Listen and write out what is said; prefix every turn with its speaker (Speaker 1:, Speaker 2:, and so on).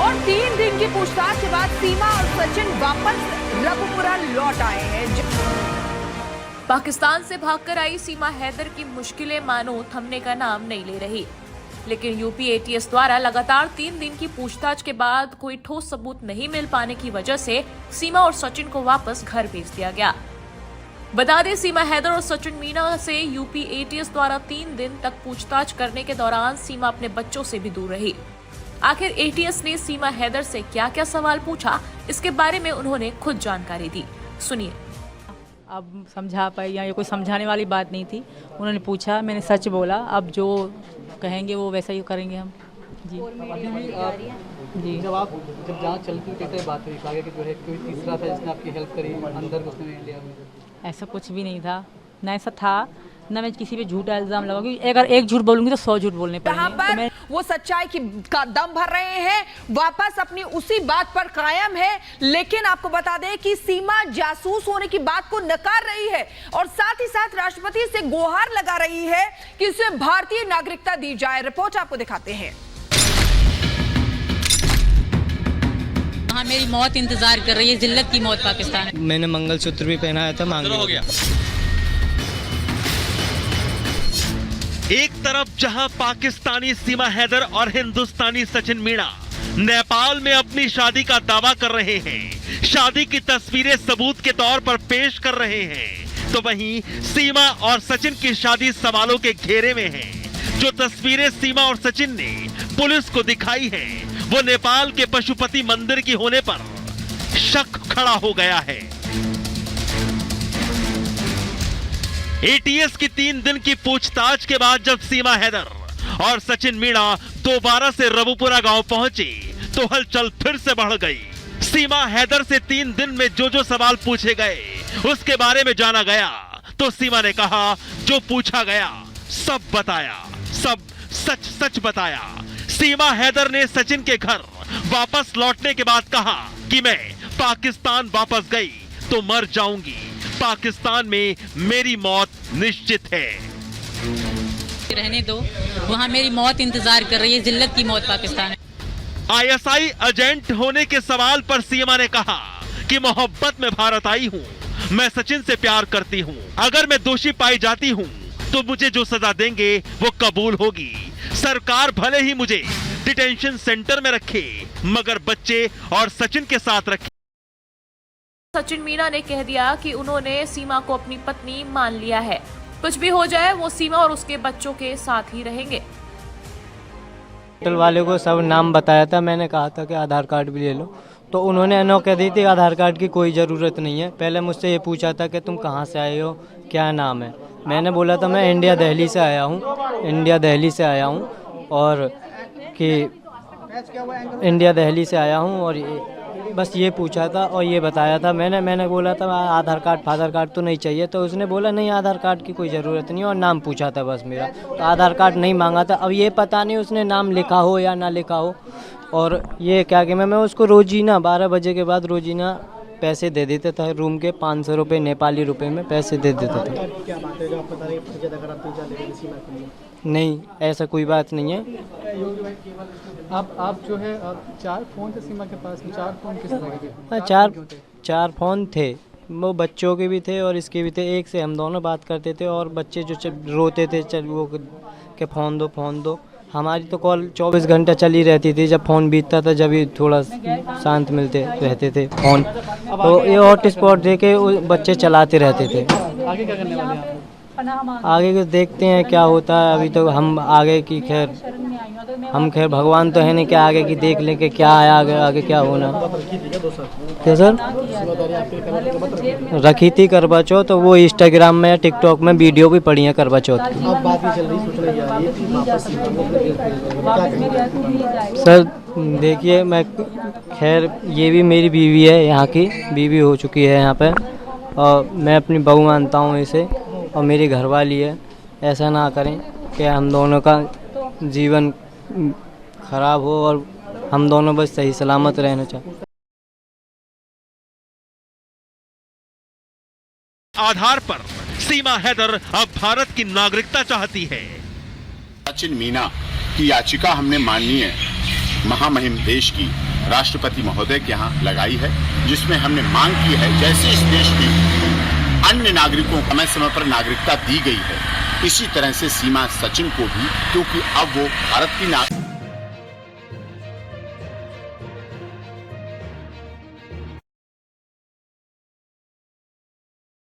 Speaker 1: और 3 दिन की पूछताछ के बाद सीमा और सचिन वापस रबुपुरा लौट आए हैं।
Speaker 2: पाकिस्तान से भागकर आई सीमा हैदर की मुश्किलें मानो थमने का नाम नहीं ले रही, लेकिन यूपी एटीएस द्वारा लगातार 3 दिन की पूछताछ के बाद कोई ठोस सबूत नहीं मिल पाने की वजह से सीमा और सचिन को वापस घर भेज दिया गया। बता दें, सीमा हैदर और सचिन मीणा से यूपी एटीएस द्वारा 3 दिन तक पूछताछ करने के दौरान सीमा अपने बच्चों से भी दूर रही। आखिर एटीएस ने सीमा हैदर से क्या क्या सवाल पूछा, इसके बारे में उन्होंने खुद जानकारी दी। सुनिए।
Speaker 3: अब समझा पाई या ये कोई समझाने वाली बात नहीं थी। उन्होंने पूछा, मैंने सच बोला। अब जो कहेंगे वो वैसा ही करेंगे हम। जी जी।
Speaker 4: जब जांच चलती हुई कैसे बात हुई आगे कि जो है कोई तीसरा था जिसने आपकी हेल्प करी अंदर घुसने में लिया?
Speaker 3: ऐसा कुछ भी नहीं था, ना ऐसा था, ना मैं किसी पे झूठा इल्जाम लगाऊंगी। अगर एक झूठ बोलूंगी तो 100 झूठ बोलने पड़ेंगे।
Speaker 1: यहाँ पर वो सच्चाई का दम भर रहे हैं, वापस अपनी उसी बात पर कायम है। लेकिन आपको बता दें कि सीमा जासूस होने की बात को नकार रही है और साथ ही साथ राष्ट्रपति से गुहार लगा रही है कि उसे भारतीय नागरिकता दी जाए। रिपोर्ट आपको दिखाते हैं।
Speaker 3: हाँ, मेरी मौत इंतजार कर रही है, जिल्लत की मौत पाकिस्तान।
Speaker 5: मैंने मंगलसूत्र भी पहनाया था, मांग हो गया।
Speaker 6: एक तरफ जहां पाकिस्तानी सीमा हैदर और हिंदुस्तानी सचिन मीणा नेपाल में अपनी शादी का दावा कर रहे हैं, शादी की तस्वीरें सबूत के तौर पर पेश कर रहे हैं, तो वहीं सीमा और सचिन की शादी सवालों के घेरे में है। जो तस्वीरें सीमा और सचिन ने पुलिस को दिखाई हैं, वो नेपाल के पशुपति मंदिर की होने पर शक खड़ा हो गया है। एटीएस की 3 दिन की पूछताछ के बाद जब सीमा हैदर और सचिन मीणा दोबारा से रबुपुरा गांव पहुंचे तो हलचल फिर से बढ़ गई। सीमा हैदर से 3 दिन में जो सवाल पूछे गए उसके बारे में जाना गया तो सीमा ने कहा, जो पूछा गया सब बताया, सब सच सच बताया। सीमा हैदर ने सचिन के घर वापस लौटने के बाद कहा कि मैं पाकिस्तान वापस गई तो मर जाऊंगी, पाकिस्तान में मेरी मौत निश्चित है।
Speaker 3: रहने दो, वहाँ मेरी मौत इंतजार कर रही है, जिल्लत की मौत पाकिस्तान है।
Speaker 6: आईएसआई एजेंट होने के सवाल पर सीमा ने कहा कि मोहब्बत में भारत आई हूँ, मैं सचिन से प्यार करती हूँ, अगर मैं दोषी पाई जाती हूँ तो मुझे जो सजा देंगे वो कबूल होगी। सरकार भले ही मुझे डिटेंशन सेंटर में रखे मगर बच्चे और सचिन के साथ रखे।
Speaker 2: सचिन मीणा ने कह दिया कि उन्होंने सीमा को अपनी पत्नी मान लिया है, कुछ भी हो जाए वो सीमा और उसके बच्चों के साथ ही रहेंगे।
Speaker 5: होटल वाले को सब नाम बताया था, मैंने कहा था कि आधार कार्ड भी ले लो, तो उन्होंने अनो कह दी थी आधार कार्ड की कोई ज़रूरत नहीं है। पहले मुझसे ये पूछा था कि तुम कहाँ से आए हो, क्या नाम है। मैंने बोला था मैं इंडिया दिल्ली से आया हूँ, इंडिया दिल्ली से आया हूँ, और कि इंडिया दिल्ली से आया हूँ, और बस ये पूछा था और ये बताया था। मैंने बोला था आधार कार्ड फादर कार्ड तो नहीं चाहिए, तो उसने बोला नहीं आधार कार्ड की कोई ज़रूरत नहीं, और नाम पूछा था बस मेरा, तो आधार कार्ड नहीं मांगा था। अब ये पता नहीं उसने नाम लिखा हो या ना लिखा हो। और ये क्या कि मैं उसको रोजीना 12 बजे के बाद रोजीना पैसे दे देते थे, रूम के 500 रुपये नेपाली रुपए में पैसे दे देते थे।
Speaker 4: क्या बात है जो आप बता रहे हैं?
Speaker 5: नहीं, ऐसा कोई बात नहीं है।
Speaker 4: आप जो है 4 फोन थे सीमा के पास में, 4 फोन किस तरह के थे?
Speaker 5: 4 फोन थे, वो बच्चों के भी थे और इसके भी थे। एक से हम दोनों बात करते थे और बच्चे जो रोते थे चल वो के फ़ोन दो फ़ोन दो। हमारी तो कॉल 24 घंटा चली रहती थी, जब फ़ोन बीतता था जब ही थोड़ा शांत मिलते रहते थे फ़ोन। तो ये हॉटस्पॉट दे के बच्चे चलाते रहते थे।
Speaker 4: आगे क्या करने वाले हैं आप?
Speaker 5: आगे के देखते हैं क्या होता है। अभी तो हम आगे की खैर भगवान तो है नहीं कि आगे की देख लें कि क्या है आगे क्या होना। क्या सर? रखी थी करवा चौथ, तो वो इंस्टाग्राम में या टिकटॉक में वीडियो भी पड़ी है करवा चौथ की।
Speaker 4: अब बात ये चल रही सूचना ये आ रही है कि वापस
Speaker 5: सर देखिए, मैं खैर ये भी मेरी बीवी है, यहाँ की बीवी हो चुकी है यहाँ पे, और मैं अपनी बहू मानता हूँ इसे, और मेरी घरवाली है। ऐसा ना करें कि हम दोनों का जीवन खराब हो और हम दोनों बस सही सलामत रहना चाहते।
Speaker 6: आधार पर सीमा हैदर अब भारत की नागरिकता चाहती है।
Speaker 7: सचिन मीणा की याचिका हमने मानी है महामहिम देश की राष्ट्रपति महोदय के यहाँ लगाई है, जिसमें हमने मांग की है जैसे इस देश में अन्य नागरिकों को समय समय पर नागरिकता दी गई है, इसी तरह से सीमा सचिन को भी, क्योंकि अब वो भारत की